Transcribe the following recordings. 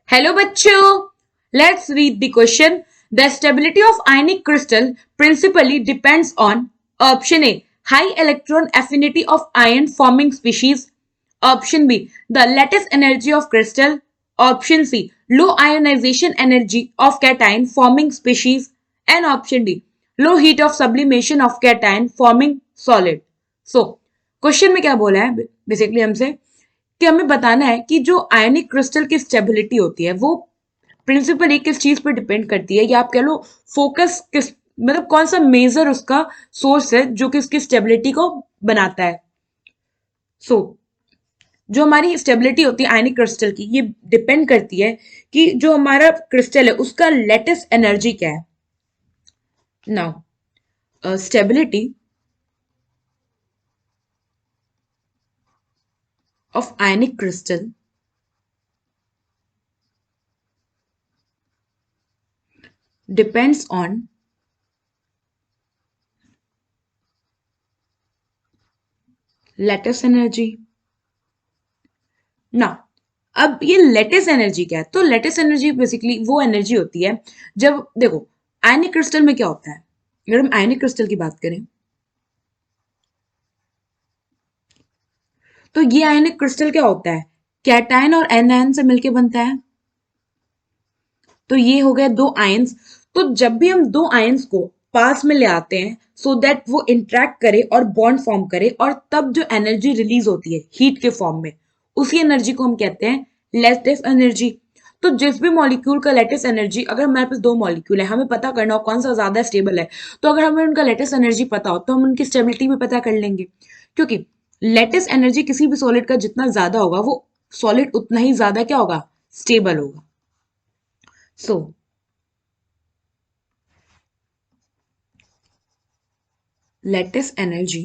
Hello बच्चों, let's read the question. The stability of ionic crystal principally depends on option A high electron affinity of ion forming species, option B the lattice energy of crystal, option C low ionisation energy of cation forming species and option D low heat of sublimation of cation forming solid. So question में क्या बोला है basically हमसे कि हमें बताना है कि जो आयनिक क्रिस्टल की स्टेबिलिटी होती है वो प्रिंसिपली किस चीज पर डिपेंड करती है, या आप कह लो फोकस किस, मतलब कौन सा मेजर उसका सोर्स है जो कि उसकी स्टेबिलिटी को बनाता है. सो जो हमारी स्टेबिलिटी होती है आयनिक क्रिस्टल की, ये डिपेंड करती है कि जो हमारा क्रिस्टल है उसका लेटेस्ट एनर्जी क्या है. Now stability of ionic crystal depends on lattice energy. ना, अब ये लेटेस्ट एनर्जी क्या है? तो लेटेस्ट एनर्जी बेसिकली वो एनर्जी होती है जब देखो आयनिक क्रिस्टल में क्या होता है. अगर हम आयनिक क्रिस्टल की बात करें तो ये आयनिक क्रिस्टल क्या होता है, कैटायन और एनायन से मिलके बनता है. तो ये हो गए दो आयंस. तो जब भी हम दो आयंस को पास में ले आते हैं सो दैट वो इंट्रैक्ट करे और बॉन्ड फॉर्म करे, और तब जो एनर्जी रिलीज होती है हीट के फॉर्म में, उसी एनर्जी को हम कहते हैं लेटेस्ट एनर्जी. तो जिस भी मॉलिक्यूल का लेटेस्ट एनर्जी, अगर हमारे पास दो मॉलिक्यूल है, हमें पता करना हो कौन सा ज्यादा स्टेबल है, तो अगर हमें उनका लेटेस्ट एनर्जी पता हो तो हम उनकी स्टेबिलिटी भी पता कर लेंगे. क्योंकि लेटेस्ट एनर्जी किसी भी सॉलिड का जितना ज्यादा होगा वो सॉलिड उतना ही ज्यादा क्या होगा, स्टेबल होगा. सो lattice energy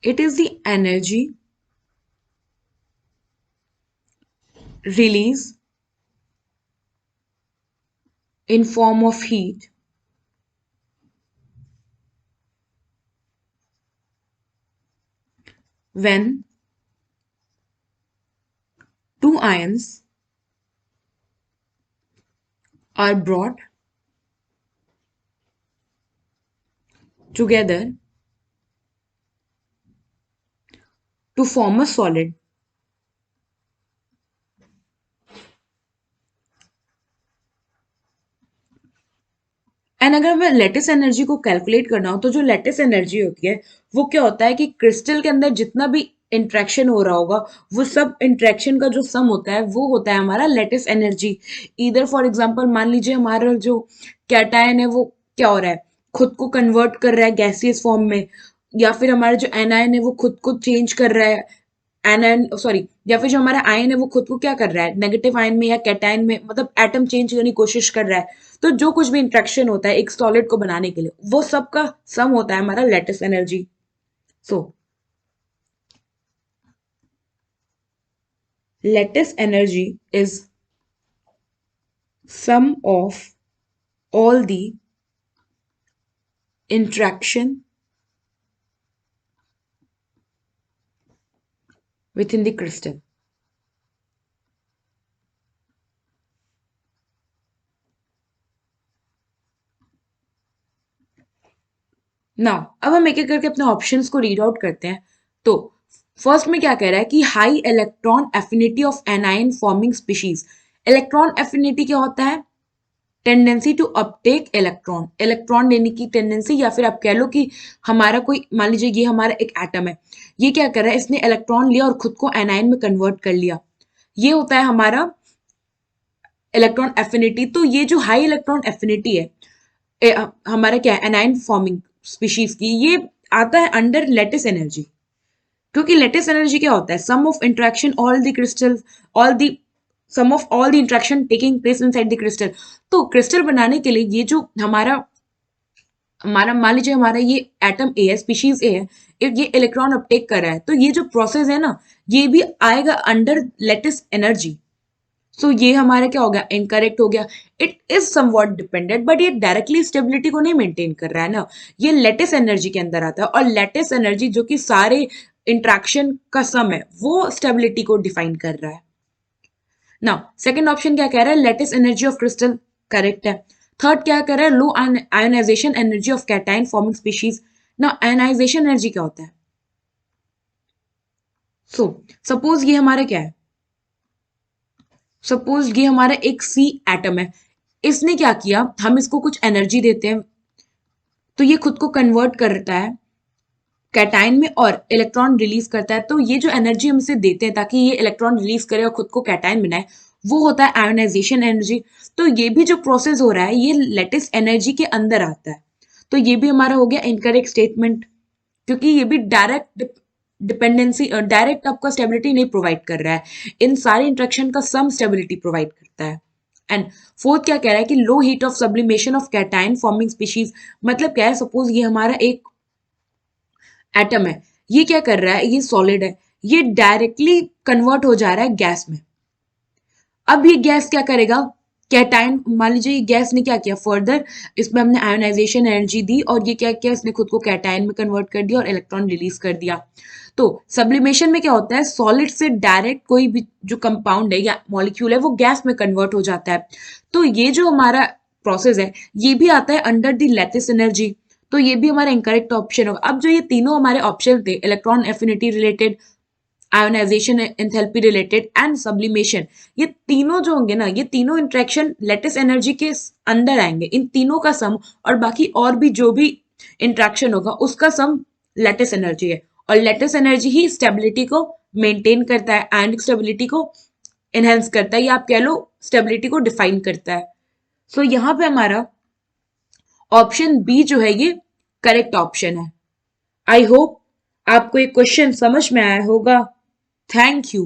it is the energy release in form of heat when two ions are brought together to form a solid. And अगर हमें लेटेस्ट एनर्जी को कैलकुलेट करना हो तो जो लेटेस्ट एनर्जी होती है वो क्या होता है कि क्रिस्टल के अंदर जितना भी इंट्रैक्शन हो रहा होगा वो सब इंट्रैक्शन का जो सम होता है वो होता है हमारा लेटेस्ट एनर्जी. इधर फॉर एग्जांपल मान लीजिए हमारा जो कैटायन है वो क्या हो रहा है, खुद को कन्वर्ट कर रहा है गैसियस फॉर्म में, या फिर हमारा जो एनायन है वो खुद को चेंज कर रहा है एनायन सॉरी, या फिर जो हमारा आयन है वो खुद को क्या कर रहा है नेगेटिव आयन में या कैटायन में, मतलब एटम चेंज करने की कोशिश कर रहा है. तो जो कुछ भी इंट्रैक्शन होता है एक सॉलिड को बनाने के लिए वो सब का सम होता है हमारा lattice energy. So lattice energy is sum of all the interaction within the crystal. Now अब हम एक एक करके अपने ऑप्शंस को रीड आउट करते हैं. तो फर्स्ट में क्या कह रहा है कि high electron affinity of anion forming species. Electron affinity क्या होता है, tendency to uptake electron, electron लेने की टेंडेंसी, या फिर आप कह लो कि हमारा कोई, मान लीजिए ये हमारा एक एटम है, ये क्या कर रहा है, इसने इलेक्ट्रॉन लिया और खुद को एनायन में कन्वर्ट कर लिया. ये होता है हमारा इलेक्ट्रॉन एफिनिटी. तो ये जो हाई इलेक्ट्रॉन एफिनिटी है हमारा क्या है एनायन फॉर्मिंग स्पीशीज की, ये आता है अंडर लेटेस्ट एनर्जी. क्योंकि लेटेस्ट एनर्जी क्या होता है, sum of interaction all the crystal, all the sum of all the interaction taking place inside the crystal. तो क्रिस्टल बनाने के लिए ये जो हमारा हमारा मान लीजिए हमारा ये एटम ए है, स्पीशीज ए है, ये इलेक्ट्रॉन अपटेक कर रहा है, तो ये जो प्रोसेस है ना ये भी आएगा अंडर लेटेस्ट एनर्जी. सो ये हमारा क्या हो गया, इनकरेक्ट हो गया. It is somewhat dependent, but ये डायरेक्टली स्टेबिलिटी को नहीं मेंटेन कर रहा है ना, ये लेटेस्ट एनर्जी के अंदर आता है. और लेटेस्ट एनर्जी जो कि सारे इंट्रैक्शन का सम है वो स्टेबिलिटी को डिफाइन कर रहा है। नाउ सेकंड ऑप्शन क्या कह रहा है, lattice energy of crystal, correct है। थर्ड क्या कह रहा है, low ionisation energy of cation forming species. Now ionization energy क्या होता है? सपोज ये हमारा क्या है, सपोज ये हमारा एक सी एटम है, इसने क्या किया, हम इसको कुछ एनर्जी देते हैं तो ये खुद को कन्वर्ट करता है कैटायन में और इलेक्ट्रॉन रिलीज करता है। तो ये जो एनर्जी हम इसे देते हैं ताकि ये इलेक्ट्रॉन रिलीज करे और खुद को कैटायन बनाए, वो होता है आयोनाइजेशन एनर्जी। तो ये भी जो प्रोसेस हो रहा है ये लेटिस एनर्जी के अंदर आता है। तो ये भी हमारा हो गया इनकरेक्ट स्टेटमेंट, क्योंकि ये भी डायरेक्ट डिपेंडेंसी डायरेक्ट आपका स्टेबिलिटी नहीं प्रोवाइड कर रहा है, इन सारे इंट्रैक्शन का सम स्टेबिलिटी प्रोवाइड करता है। एंड फोर्थ क्या कह रहा है कि लो heat of sublimation of cation forming species. मतलब क्या है, सपोज ये हमारा एक एटम है, ये क्या कर रहा है, ये सॉलिड है, ये डायरेक्टली कन्वर्ट हो जा रहा है गैस में। अब ये गैस क्या करेगा, कैटायन, मान लीजिए ये गैस ने क्या किया, फर्दर इसमें हमने आयोनाइजेशन एनर्जी दी और ये क्या किया, इसने खुद को कैटायन में कन्वर्ट कर दिया और इलेक्ट्रॉन रिलीज कर दिया। तो सब्लिमेशन में क्या होता है, सॉलिड से डायरेक्ट कोई भी जो कंपाउंड है या मॉलिक्यूल है वो गैस में कन्वर्ट हो जाता है। तो ये जो हमारा प्रोसेस है ये भी आता है अंडर द लैटिस एनर्जी। तो ये भी हमारा इनकरेक्ट ऑप्शन होगा। अब जो ये तीनों हमारे ऑप्शन थे, electron affinity related, ionisation enthalpy related and sublimation, ये तीनों जो होंगे ना, ये तीनों इंट्रैक्शन लेटिस एनर्जी के अंदर आएंगे। इन तीनों का सम और बाकी और भी जो भी इंट्रैक्शन होगा उसका सम लेटिस एनर्जी है। और लेटिस एनर्जी ही स्टेबिलिटी को मेंटेन करता है, आयनिक स्टेबिलिटी को एनहेंस करता है, या आप कह लो स्टेबिलिटी को डिफाइन करता है। सो यहाँ पे हमारा ऑप्शन बी जो है ये करेक्ट ऑप्शन है। आई होप आपको ये क्वेश्चन समझ में आया होगा। Thank you.